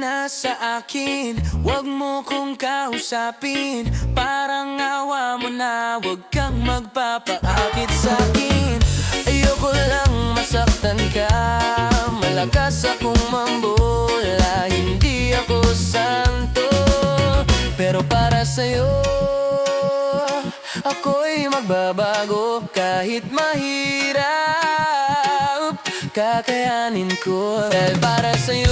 na sa akin, wag mo kong kausapin. Parang awa mo na, wag kang magpapaakit sa'kin. Ayoko lang masaktan ka, malakas akong mambola. Hindi ako santo, pero para sa'yo ako'y magbabago. Kahit mahirap, kakayanin ko. Dahil para sa'yo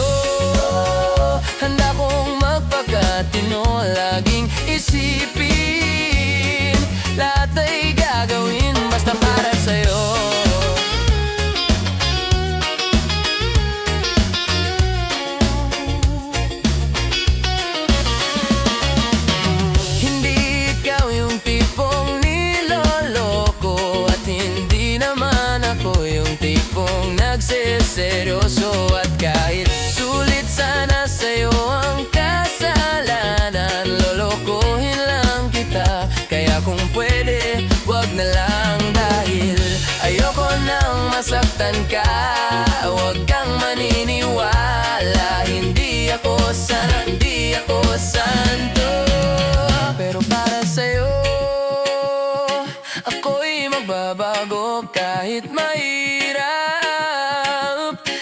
handa kong magpakatino. Laging isipin, lahat ay gagawin basta para sa'yo. Hindi ikaw yung tipong niloloko, at hindi naman ako yung tipong nagsiseryoso. At kahit sulit sana sa'yo ang kasalanan, lolokohin lang kita. Kaya kung pwede, wag na lang. Dahil ayoko nang masaktan ka, wag kang maniniwala. Hindi ako santo, pero para sa'yo ako'y magbabago. Kahit mahirap,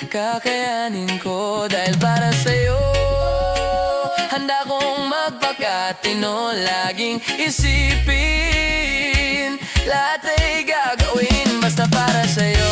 kakayanin ko. Dahil para sa'yo handa kong magpakatino. Laging isipin, lahat ay gagawin basta para sa'yo.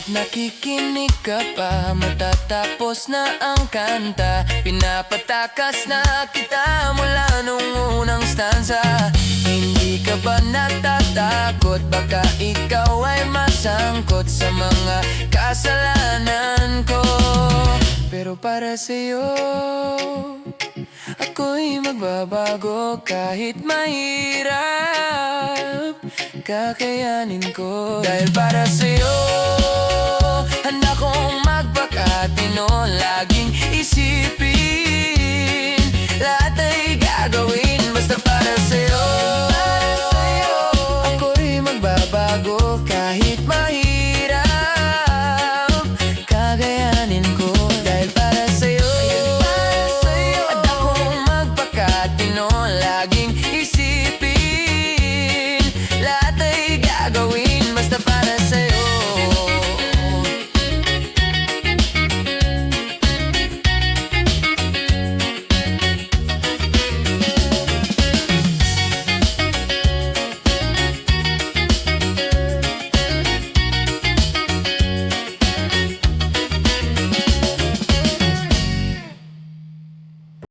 Nakikinig ka pa, matatapos na ang kanta. Pinapatakas na kita mula nung unang stanza. Hindi ka ba natatakot? Baka ikaw ay masangkot sa mga kasalanan ko. Pero para sa'yo ako'y magbabago. Kahit mahirap, kakayanin ko. Dahil para sa'yo handa kong magpakatino. Laging isipin, lahat ay gagawin